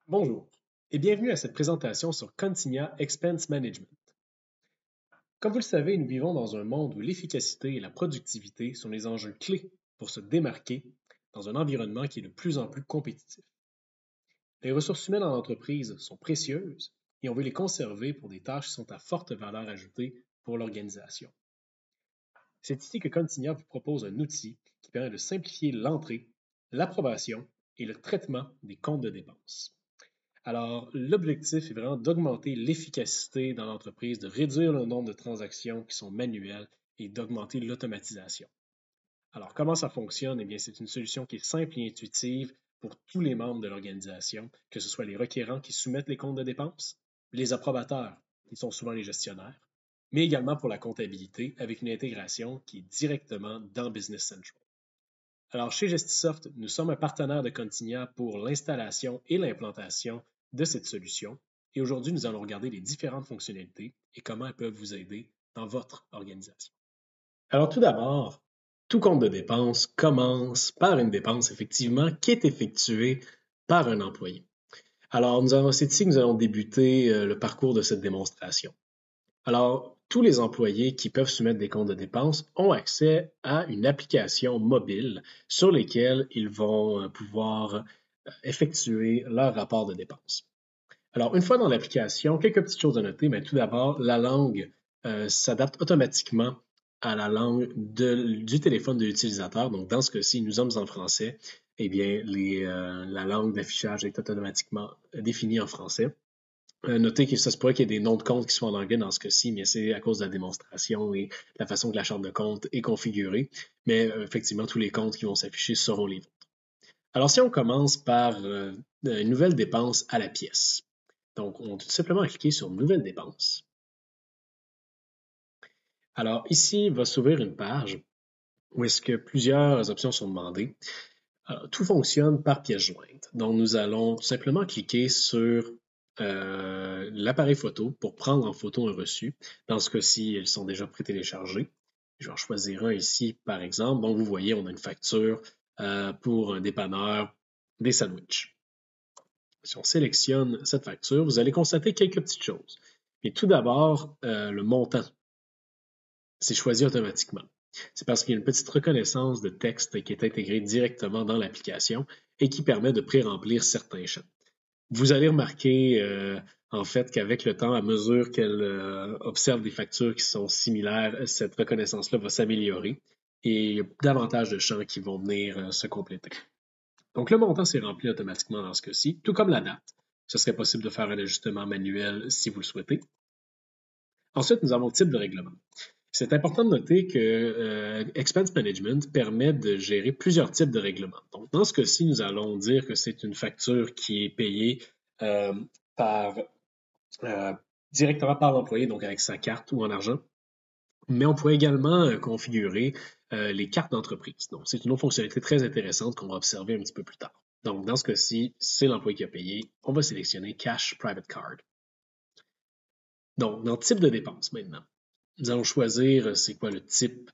Bonjour et bienvenue à cette présentation sur Consigna Expense Management. Comme vous le savez, nous vivons dans un monde où l'efficacité et la productivité sont les enjeux clés pour se démarquer dans un environnement qui est de plus en plus compétitif. Les ressources humaines en entreprise sont précieuses et on veut les conserver pour des tâches qui sont à forte valeur ajoutée pour l'organisation. C'est ici que Consigna vous propose un outil qui permet de simplifier l'entrée, l'approbation et le traitement des comptes de dépenses. Alors, l'objectif est vraiment d'augmenter l'efficacité dans l'entreprise, de réduire le nombre de transactions qui sont manuelles et d'augmenter l'automatisation. Alors, comment ça fonctionne? Eh bien, c'est une solution qui est simple et intuitive pour tous les membres de l'organisation, que ce soit les requérants qui soumettent les comptes de dépenses, les approbateurs, qui sont souvent les gestionnaires, mais également pour la comptabilité avec une intégration qui est directement dans Business Central. Alors, chez Gestisoft, nous sommes un partenaire de Contigna pour l'installation et l'implantation de cette solution. Et aujourd'hui, nous allons regarder les différentes fonctionnalités et comment elles peuvent vous aider dans votre organisation. Alors, tout d'abord, tout compte de dépense commence par une dépense, effectivement, qui est effectuée par un employé. Alors, c'est ici que nous allons débuter le parcours de cette démonstration. Alors, tous les employés qui peuvent soumettre des comptes de dépenses ont accès à une application mobile sur lesquelles ils vont pouvoir effectuer leur rapport de dépenses. Alors, une fois dans l'application, quelques petites choses à noter, mais tout d'abord, la langue s'adapte automatiquement à la langue du téléphone de l'utilisateur. Donc, dans ce cas-ci, nous sommes en français. Eh bien, la langue d'affichage est automatiquement définie en français. Notez que ça se pourrait qu'il y ait des noms de compte qui soient en anglais dans ce cas-ci, mais c'est à cause de la démonstration et la façon que la charte de compte est configurée. Mais effectivement, tous les comptes qui vont s'afficher seront les vôtres. Alors, si on commence par une nouvelle dépense à la pièce. Donc, on va tout simplement cliquer sur Nouvelle dépense. Alors, ici, va s'ouvrir une page où est-ce que plusieurs options sont demandées. Alors, tout fonctionne par pièce jointe. Donc, nous allons tout simplement cliquer sur l'appareil photo pour prendre en photo un reçu. Dans ce cas-ci, ils sont déjà pré-téléchargés. Je vais en choisir un ici, par exemple. Donc, vous voyez, on a une facture pour un dépanneur des sandwichs. Si on sélectionne cette facture, vous allez constater quelques petites choses. Et tout d'abord, le montant, c'est choisi automatiquement. C'est parce qu'il y a une petite reconnaissance de texte qui est intégrée directement dans l'application et qui permet de pré-remplir certains champs. Vous allez remarquer en fait qu'avec le temps, à mesure qu'elle observe des factures qui sont similaires, cette reconnaissance-là va s'améliorer et il y a davantage de champs qui vont venir se compléter. Donc le montant s'est rempli automatiquement dans ce cas-ci, tout comme la date. Ce serait possible de faire un ajustement manuel si vous le souhaitez. Ensuite, nous avons le type de règlement. C'est important de noter que Expense Management permet de gérer plusieurs types de règlements. Donc, dans ce cas-ci, nous allons dire que c'est une facture qui est payée par, directement par l'employé, donc avec sa carte ou en argent. Mais on pourrait également configurer les cartes d'entreprise. Donc, c'est une autre fonctionnalité très intéressante qu'on va observer un petit peu plus tard. Donc, dans ce cas-ci, c'est l'employé qui a payé. On va sélectionner Cash Private Card. Donc, dans type de dépense maintenant, nous allons choisir c'est quoi le type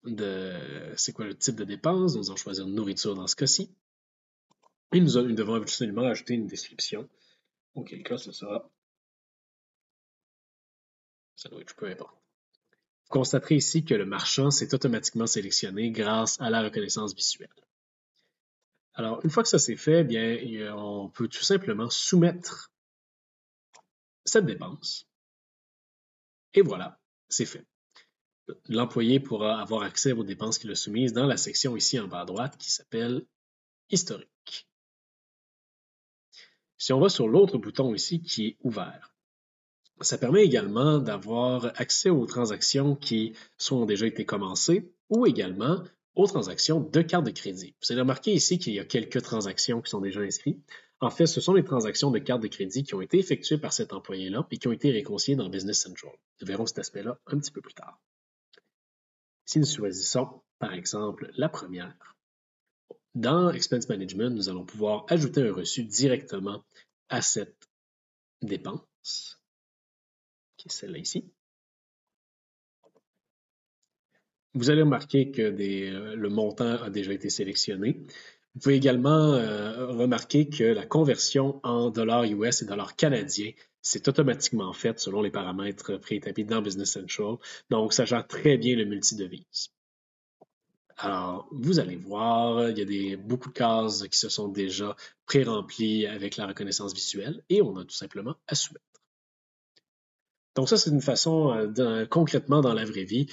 de dépense. Nous allons choisir nourriture dans ce cas-ci. Et nous devons absolument ajouter une description. Auquel cas, ce sera sandwich, peu importe. Vous constaterez ici que le marchand s'est automatiquement sélectionné grâce à la reconnaissance visuelle. Alors, une fois que ça c'est fait, bien, on peut tout simplement soumettre cette dépense. Et voilà, c'est fait. L'employé pourra avoir accès aux dépenses qu'il a soumises dans la section ici en bas à droite qui s'appelle Historique. Si on va sur l'autre bouton ici qui est Ouvert, ça permet également d'avoir accès aux transactions qui soit ont déjà été commencées ou également aux transactions de carte de crédit. Vous allez remarquer ici qu'il y a quelques transactions qui sont déjà inscrites. En fait, ce sont les transactions de carte de crédit qui ont été effectuées par cet employé-là et qui ont été réconciliées dans Business Central. Nous verrons cet aspect-là un petit peu plus tard. Si nous choisissons, par exemple, la première, dans Expense Management, nous allons pouvoir ajouter un reçu directement à cette dépense, qui est celle-là ici. Vous allez remarquer que le montant a déjà été sélectionné. Vous pouvez également remarquer que la conversion en dollars US et dollars canadiens, c'est automatiquement fait selon les paramètres préétablis dans Business Central. Donc, ça gère très bien le multidevise. Alors, vous allez voir, il y a beaucoup de cases qui se sont déjà pré-remplies avec la reconnaissance visuelle et on a tout simplement à soumettre. Donc ça, c'est une façon, concrètement dans la vraie vie,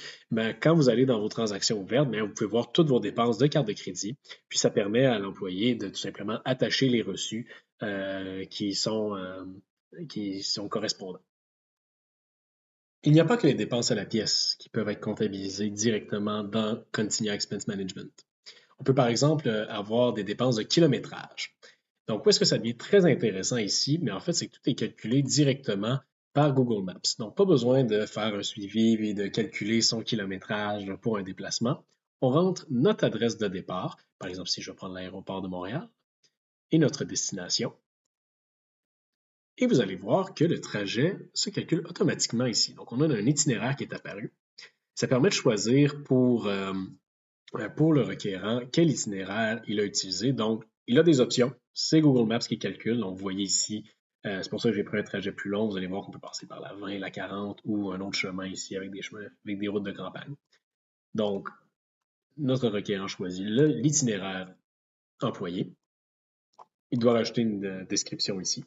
quand vous allez dans vos transactions ouvertes, vous pouvez voir toutes vos dépenses de carte de crédit, puis ça permet à l'employé de tout simplement attacher les reçus qui sont correspondants. Il n'y a pas que les dépenses à la pièce qui peuvent être comptabilisées directement dans Continua Expense Management. On peut par exemple avoir des dépenses de kilométrage. Donc, où est-ce que ça devient très intéressant ici? Mais en fait, c'est que tout est calculé directement par Google Maps. Donc, pas besoin de faire un suivi et de calculer son kilométrage pour un déplacement. On rentre notre adresse de départ, par exemple si je vais prendre l'aéroport de Montréal, et notre destination. Et vous allez voir que le trajet se calcule automatiquement ici. Donc, on a un itinéraire qui est apparu. Ça permet de choisir pour le requérant quel itinéraire il a utilisé. Donc, il a des options. C'est Google Maps qui calcule. Donc, vous voyez ici, c'est pour ça que j'ai pris un trajet plus long. Vous allez voir qu'on peut passer par la 20, la 40 ou un autre chemin ici avec des chemins, avec des routes de campagne. Donc, notre requérant choisit l'itinéraire employé. Il doit rajouter une description ici.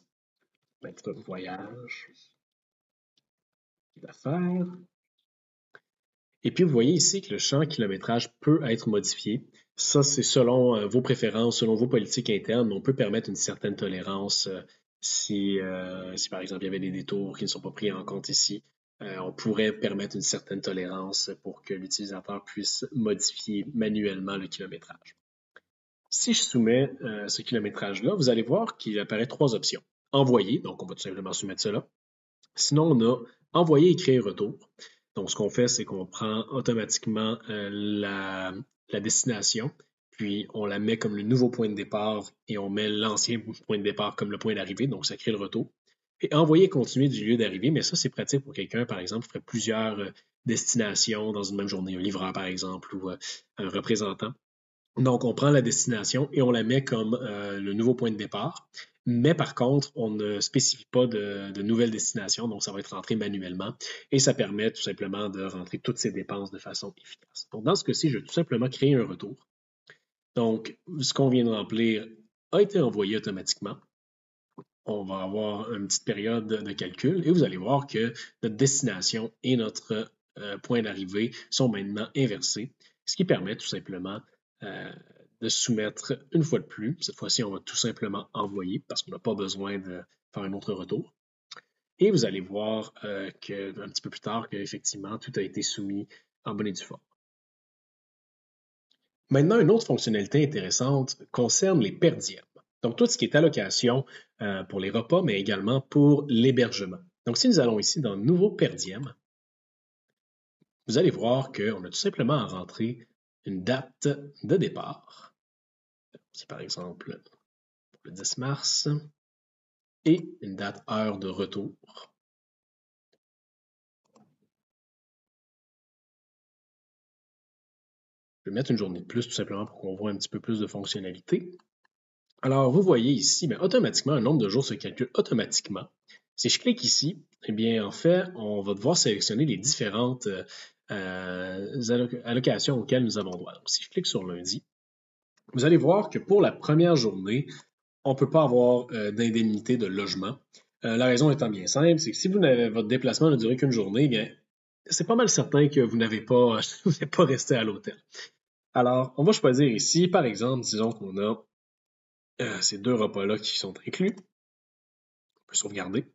Notre voyage d'affaires. Et puis, vous voyez ici que le champ kilométrage peut être modifié. Ça, c'est selon vos préférences, selon vos politiques internes. On peut permettre une certaine tolérance si, par exemple, il y avait des détours qui ne sont pas pris en compte ici. On pourrait permettre une certaine tolérance pour que l'utilisateur puisse modifier manuellement le kilométrage. Si je soumets ce kilométrage-là, vous allez voir qu'il apparaît 3 options. Envoyer, donc on va tout simplement soumettre cela. Sinon, on a envoyer et créer retour. Donc, ce qu'on fait, c'est qu'on prend automatiquement la destination, puis on la met comme le nouveau point de départ et on met l'ancien point de départ comme le point d'arrivée, donc ça crée le retour. Et envoyer et continuer du lieu d'arrivée, mais ça, c'est pratique pour quelqu'un, par exemple, qui ferait plusieurs destinations dans une même journée, un livreur, par exemple, ou un représentant. Donc, on prend la destination et on la met comme le nouveau point de départ. Mais par contre, on ne spécifie pas de nouvelle destination, donc ça va être rentré manuellement et ça permet tout simplement de rentrer toutes ces dépenses de façon efficace. Donc, dans ce cas-ci, je vais tout simplement créer un retour. Donc, ce qu'on vient de remplir a été envoyé automatiquement. On va avoir une petite période de calcul et vous allez voir que notre destination et notre point d'arrivée sont maintenant inversés, ce qui permet tout simplement de soumettre une fois de plus. Cette fois-ci, on va tout simplement envoyer parce qu'on n'a pas besoin de faire un autre retour. Et vous allez voir un petit peu plus tard qu'effectivement, tout a été soumis en bonne et due forme. Maintenant, une autre fonctionnalité intéressante concerne les per diem. Donc, tout ce qui est allocation pour les repas, mais également pour l'hébergement. Donc, si nous allons ici dans Nouveau per diem, vous allez voir qu'on a tout simplement à rentrer une date de départ. C'est par exemple pour le 10 mars et une date heure de retour. Je vais mettre une journée de plus tout simplement pour qu'on voit un petit peu plus de fonctionnalités. Alors, vous voyez ici, automatiquement, un nombre de jours se calcule automatiquement. Si je clique ici, en fait, on va devoir sélectionner les différentes allocations auxquelles nous avons droit. Donc, si je clique sur lundi, vous allez voir que pour la première journée, on ne peut pas avoir d'indemnité de logement. La raison étant bien simple, c'est que si votre déplacement ne duré qu'une journée, c'est pas mal certain que vous n'avez pas, vous n'êtes pas resté à l'hôtel. Alors, on va choisir ici, par exemple, disons qu'on a ces 2 repas-là qui sont inclus. On peut sauvegarder.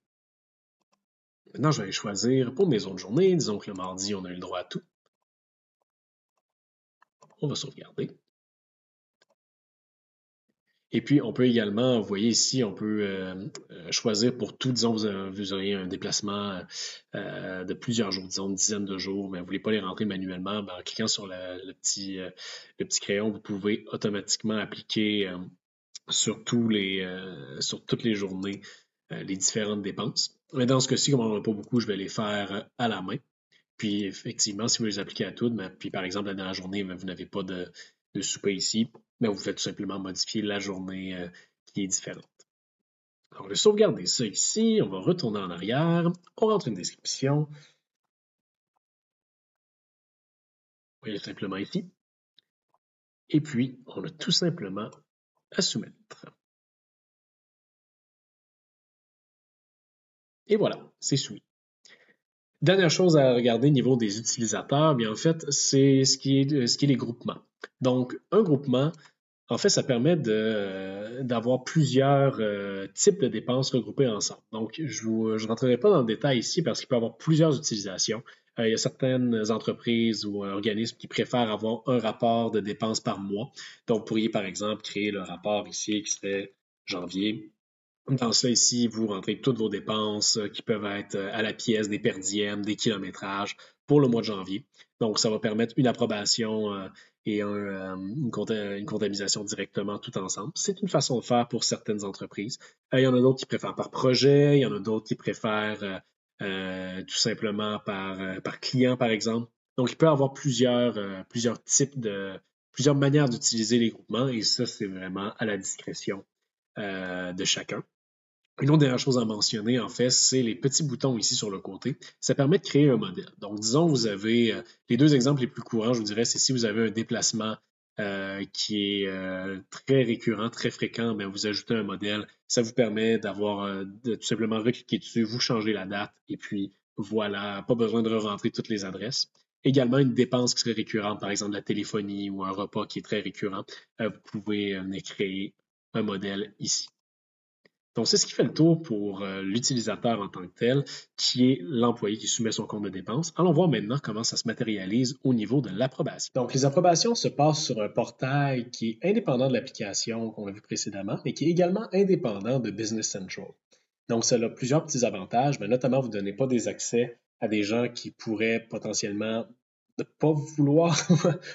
Maintenant, je vais aller choisir pour mes autres journées. Disons que le mardi, on a eu le droit à tout. On va sauvegarder. Et puis, on peut également, vous voyez ici, on peut choisir pour tout, disons, vous auriez un déplacement de plusieurs jours, disons une dizaine de jours, mais vous ne voulez pas les rentrer manuellement, en cliquant sur le petit crayon, vous pouvez automatiquement appliquer sur toutes les journées les différentes dépenses. Mais dans ce cas-ci, comme on n'en a pas beaucoup, je vais les faire à la main. Puis effectivement, si vous les appliquez à toutes, puis par exemple, la dernière journée, vous n'avez pas de souper ici, mais vous faites tout simplement modifier la journée qui est différente. Alors, on va sauvegarder ça ici, on va retourner en arrière, on rentre une description. Vous voyez simplement ici. Et puis, on a tout simplement à soumettre. Et voilà, c'est soumis. Dernière chose à regarder au niveau des utilisateurs, bien en fait, c'est ce qui est les groupements. Donc, un groupement, en fait, ça permet d'avoir plusieurs types de dépenses regroupées ensemble. Donc, je ne rentrerai pas dans le détail ici parce qu'il peut y avoir plusieurs utilisations. Il y a certaines entreprises ou organismes qui préfèrent avoir un rapport de dépenses par mois. Donc, vous pourriez, par exemple, créer le rapport ici qui serait janvier. Dans ça ici, vous rentrez toutes vos dépenses qui peuvent être à la pièce, des per diem, des kilométrages pour le mois de janvier. Donc, ça va permettre une approbation et une comptabilisation directement tout ensemble. C'est une façon de faire pour certaines entreprises. Il y en a d'autres qui préfèrent par projet, il y en a d'autres qui préfèrent tout simplement par client, par exemple. Donc, il peut y avoir plusieurs types plusieurs manières d'utiliser les groupements et ça, c'est vraiment à la discrétion de chacun. Une autre dernière chose à mentionner, en fait, c'est les petits boutons ici sur le côté. Ça permet de créer un modèle. Donc, disons, vous avez les deux exemples les plus courants, je vous dirais, c'est si vous avez un déplacement qui est très récurrent, très fréquent, bien, vous ajoutez un modèle. Ça vous permet d'avoir, de tout simplement recliquer dessus, vous changez la date, et puis voilà, pas besoin de re-rentrer toutes les adresses. Également, une dépense qui serait récurrente, par exemple la téléphonie ou un repas qui est très récurrent, vous pouvez créer un modèle ici. Donc, c'est ce qui fait le tour pour l'utilisateur en tant que tel, qui est l'employé qui soumet son compte de dépenses. Allons voir maintenant comment ça se matérialise au niveau de l'approbation. Donc, les approbations se passent sur un portail qui est indépendant de l'application qu'on a vu précédemment, mais qui est également indépendant de Business Central. Donc, ça a plusieurs petits avantages, mais notamment, vous ne donnez pas des accès à des gens qui pourraient potentiellement ne pas vouloir,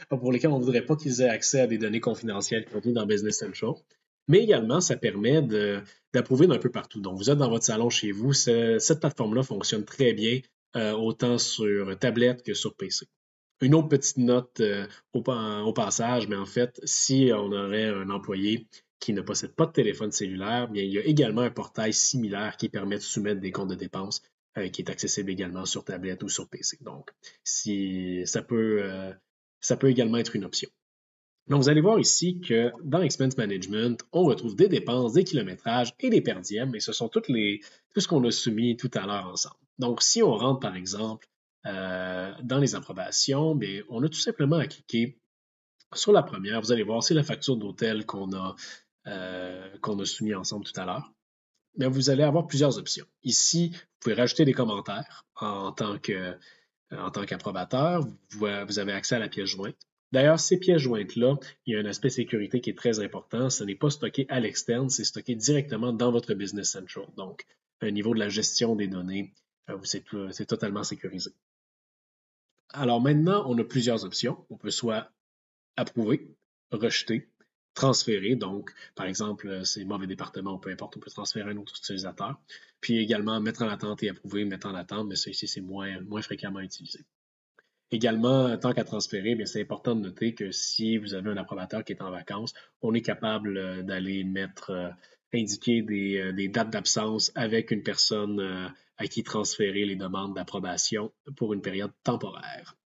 pour lesquels on ne voudrait pas qu'ils aient accès à des données confidentielles contenues dans Business Central. Mais également, ça permet d'approuver d'un peu partout. Donc, vous êtes dans votre salon chez vous, cette plateforme-là fonctionne très bien, autant sur tablette que sur PC. Une autre petite note au passage, mais en fait, si on aurait un employé qui ne possède pas de téléphone cellulaire, bien, il y a également un portail similaire qui permet de soumettre des comptes de dépenses qui est accessible également sur tablette ou sur PC. Donc, si, ça peut également être une option. Donc, vous allez voir ici que dans Expense Management, on retrouve des dépenses, des kilométrages et des per diem, et ce sont tout ce qu'on a soumis tout à l'heure ensemble. Donc, si on rentre, par exemple, dans les approbations, bien, on a tout simplement à cliquer sur la première. Vous allez voir, c'est la facture d'hôtel qu'on a soumis ensemble tout à l'heure. Mais vous allez avoir plusieurs options. Ici, vous pouvez rajouter des commentaires en tant qu'approbateur. Vous avez accès à la pièce jointe. D'ailleurs, ces pièces jointes-là, il y a un aspect sécurité qui est très important. Ce n'est pas stocké à l'externe, c'est stocké directement dans votre Business Central. Donc, au niveau de la gestion des données, c'est totalement sécurisé. Alors maintenant, on a plusieurs options. On peut soit approuver, rejeter, transférer. Donc, par exemple, c'est mauvais département, peu importe, on peut transférer à un autre utilisateur. Puis également, mettre en attente et approuver, mettre en attente, mais ça ici, c'est moins fréquemment utilisé. Également, tant qu'à transférer, bien, c'est important de noter que si vous avez un approbateur qui est en vacances, on est capable d'aller indiquer des dates d'absence avec une personne à qui transférer les demandes d'approbation pour une période temporaire.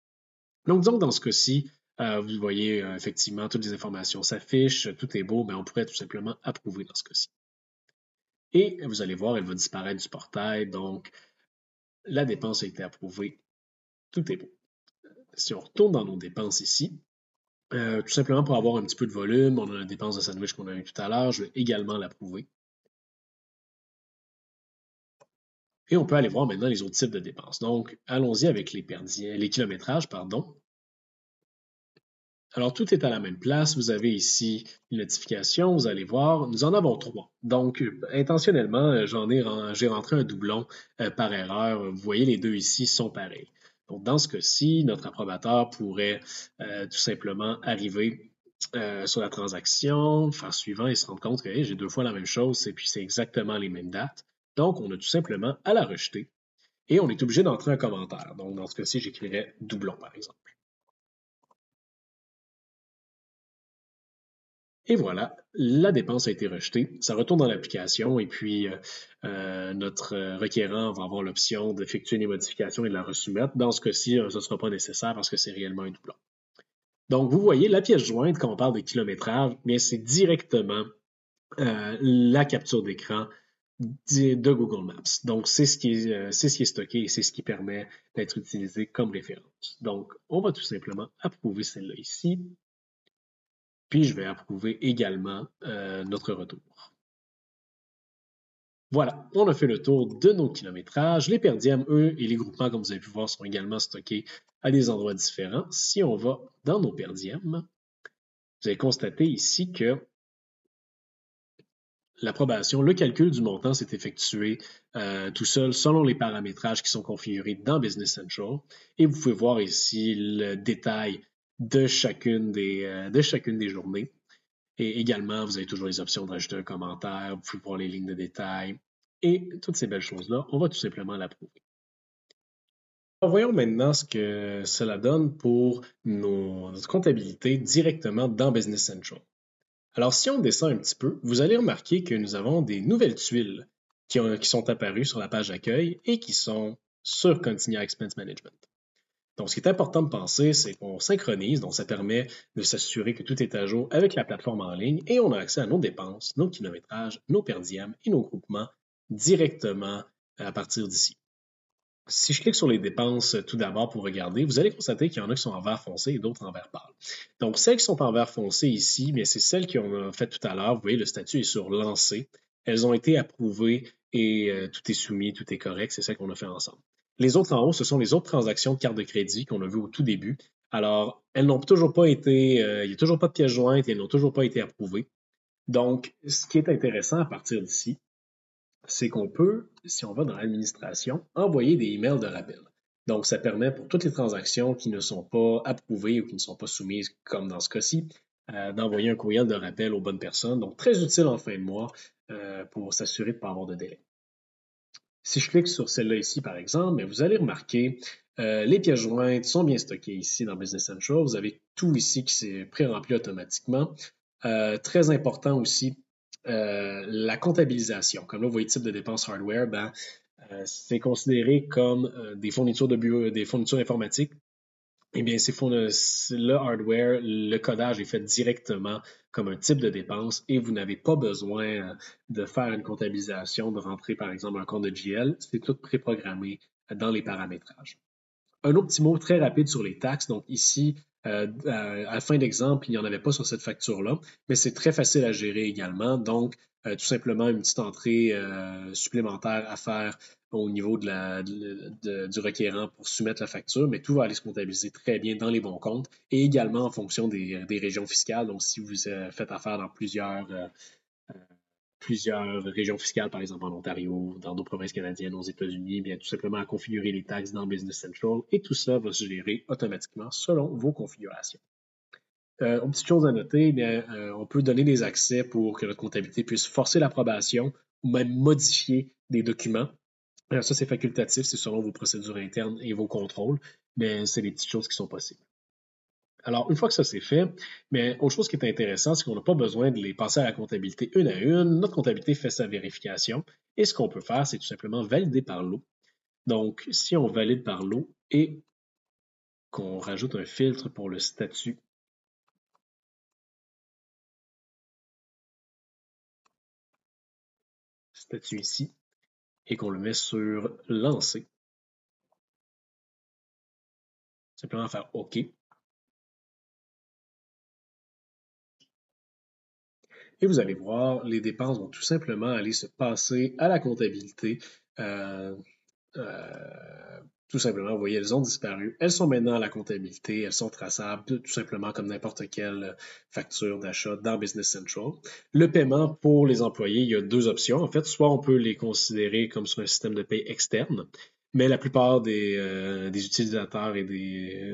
Donc, disons que dans ce cas-ci, vous voyez effectivement toutes les informations s'affichent, tout est beau, mais on pourrait tout simplement approuver dans ce cas-ci. Et vous allez voir, elle va disparaître du portail, donc la dépense a été approuvée, tout est beau. Si on retourne dans nos dépenses ici, tout simplement pour avoir un petit peu de volume, on a la dépense de sandwich qu'on a eu tout à l'heure, je vais également l'approuver. Et on peut aller voir maintenant les autres types de dépenses. Donc, allons-y avec les kilométrages, pardon. Alors, tout est à la même place. Vous avez ici une notification. Vous allez voir, nous en avons 3. Donc, intentionnellement, j'ai rentré un doublon par erreur. Vous voyez, les deux ici sont pareils. Donc, dans ce cas-ci, notre approbateur pourrait tout simplement arriver sur la transaction, faire suivant et se rendre compte que hey, j'ai 2 fois la même chose et puis c'est exactement les mêmes dates. Donc, on a tout simplement à la rejeter et on est obligé d'entrer un commentaire. Donc, dans ce cas-ci, j'écrirais doublon, par exemple. Et voilà, la dépense a été rejetée. Ça retourne dans l'application et puis notre requérant va avoir l'option d'effectuer des modifications et de la resoumettre. Dans ce cas-ci, ce ne sera pas nécessaire parce que c'est réellement un doublon. Donc, vous voyez, la pièce jointe, quand on parle de kilométrage, bien, c'est directement la capture d'écran de Google Maps. Donc, c'est ce qui est stocké et c'est ce qui permet d'être utilisé comme référence. Donc, on va tout simplement approuver celle-là ici. Puis, je vais approuver également notre retour. Voilà, on a fait le tour de nos kilométrages. Les perdièmes, eux, et les groupements, comme vous avez pu voir, sont également stockés à des endroits différents. Si on va dans nos perdièmes, vous allez constater ici que l'approbation, le calcul du montant s'est effectué tout seul selon les paramétrages qui sont configurés dans Business Central. Et vous pouvez voir ici le détail de chacune des journées. Et également, vous avez toujours les options de rajouter un commentaire, vous pouvez voir les lignes de détail et toutes ces belles choses-là. On va tout simplement l'approuver. Alors, voyons maintenant ce que cela donne pour notre comptabilité directement dans Business Central. Alors, si on descend un petit peu, vous allez remarquer que nous avons des nouvelles tuiles qui sont apparues sur la page d'accueil et qui sont sur Continua Expense Management. Donc, ce qui est important de penser, c'est qu'on synchronise, donc ça permet de s'assurer que tout est à jour avec la plateforme en ligne et on a accès à nos dépenses, nos kilométrages, nos perdièmes et nos groupements directement à partir d'ici. Si je clique sur les dépenses tout d'abord pour regarder, vous allez constater qu'il y en a qui sont en vert foncé et d'autres en vert pâle. Donc, celles qui sont en vert foncé ici, c'est celles qu'on a fait tout à l'heure. Vous voyez, le statut est sur lancé. Elles ont été approuvées et tout est soumis, tout est correct. C'est celles qu'on a fait ensemble. Les autres en haut, ce sont les autres transactions de carte de crédit qu'on a vues au tout début. Alors, elles n'ont toujours pas été, il n'y a toujours pas de pièces jointes et elles n'ont toujours pas été approuvées. Donc, ce qui est intéressant à partir d'ici, c'est qu'on peut, si on va dans l'administration, envoyer des emails de rappel. Donc, ça permet pour toutes les transactions qui ne sont pas approuvées ou qui ne sont pas soumises, comme dans ce cas-ci, d'envoyer un courriel de rappel aux bonnes personnes. Donc, très utile en fin de mois pour s'assurer de ne pas avoir de délai. Si je clique sur celle-là ici, par exemple, vous allez remarquer les pièces jointes sont bien stockées ici dans Business Central. Vous avez tout ici qui s'est pré-rempli automatiquement. Très important aussi, la comptabilisation. Comme là, vous voyez type de dépenses hardware, c'est considéré comme des fournitures de bureau, des fournitures informatiques. Eh bien, le hardware, le codage est fait directement comme un type de dépense et vous n'avez pas besoin de faire une comptabilisation, de rentrer par exemple un compte de GL. C'est tout préprogrammé dans les paramétrages. Un autre petit mot très rapide sur les taxes. Donc ici, à la fin d'exemple, il n'y en avait pas sur cette facture-là, mais c'est très facile à gérer également. Donc, tout simplement une petite entrée supplémentaire à faire au niveau du requérant pour soumettre la facture, mais tout va aller se comptabiliser très bien dans les bons comptes et également en fonction des régions fiscales. Donc, si vous faites affaire dans plusieurs régions fiscales, par exemple en Ontario, dans d'autres provinces canadiennes, aux États-Unis, bien tout simplement à configurer les taxes dans Business Central et tout ça va se gérer automatiquement selon vos configurations. Une petite chose à noter, on peut donner des accès pour que notre comptabilité puisse forcer l'approbation ou même modifier des documents. Alors ça, c'est facultatif, c'est selon vos procédures internes et vos contrôles, mais c'est des petites choses qui sont possibles. Alors, une fois que ça c'est fait, mais autre chose qui est intéressante, c'est qu'on n'a pas besoin de les passer à la comptabilité une à une. Notre comptabilité fait sa vérification. Et ce qu'on peut faire, c'est tout simplement valider par lot. Donc, si on valide par lot et qu'on rajoute un filtre pour le statut ici, et qu'on le met sur lancer, simplement faire OK. Et vous allez voir, les dépenses vont tout simplement aller se passer à la comptabilité. Tout simplement, vous voyez, elles ont disparu. Elles sont maintenant à la comptabilité, elles sont traçables, tout simplement comme n'importe quelle facture d'achat dans Business Central. Le paiement pour les employés, il y a deux options. En fait, soit on peut les considérer comme sur un système de paie externe, mais la plupart des utilisateurs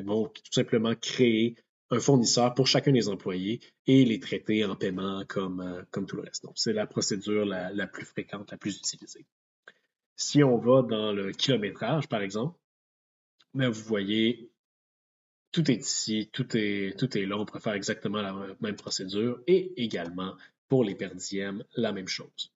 vont tout simplement créer un fournisseur pour chacun des employés et les traiter en paiement comme tout le reste. Donc, c'est la procédure la plus fréquente, la plus utilisée. Si on va dans le kilométrage, par exemple, vous voyez tout est ici, tout est là, on pourrait faire exactement la même procédure et également pour les per diem, la même chose.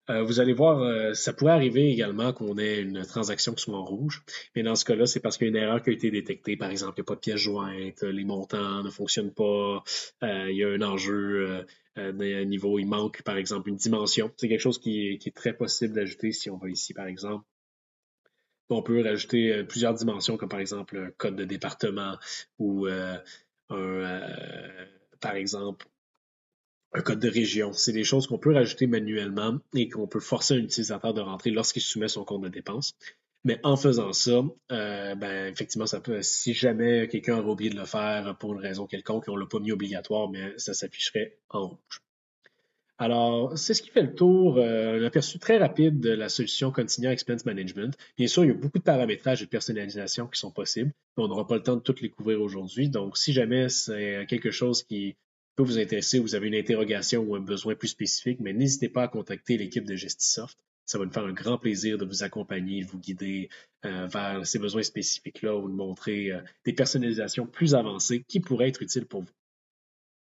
Vous allez voir, ça pourrait arriver également qu'on ait une transaction qui soit en rouge, mais dans ce cas-là, c'est parce qu'il y a une erreur qui a été détectée. Par exemple, il n'y a pas de pièce jointe, les montants ne fonctionnent pas, il y a un enjeu d'un niveau, il manque par exemple une dimension. C'est quelque chose qui est très possible d'ajouter si on va ici, par exemple. On peut rajouter plusieurs dimensions, comme par exemple un code de département ou par exemple, un code de région. C'est des choses qu'on peut rajouter manuellement et qu'on peut forcer un utilisateur de rentrer lorsqu'il soumet son compte de dépenses. Mais en faisant ça, ben, effectivement, ça peut, si jamais quelqu'un aurait oublié de le faire pour une raison quelconque, on ne l'a pas mis obligatoire, mais ça s'afficherait en rouge. Alors, c'est ce qui fait le tour, un aperçu très rapide de la solution Continuous Expense Management. Bien sûr, il y a beaucoup de paramétrages et de personnalisation qui sont possibles, mais on n'aura pas le temps de toutes les couvrir aujourd'hui. Donc, si jamais c'est quelque chose qui peut vous intéresser, vous avez une interrogation ou un besoin plus spécifique, mais n'hésitez pas à contacter l'équipe de Gestisoft. Ça va nous faire un grand plaisir de vous accompagner, de vous guider vers ces besoins spécifiques-là ou de montrer des personnalisations plus avancées qui pourraient être utiles pour vous.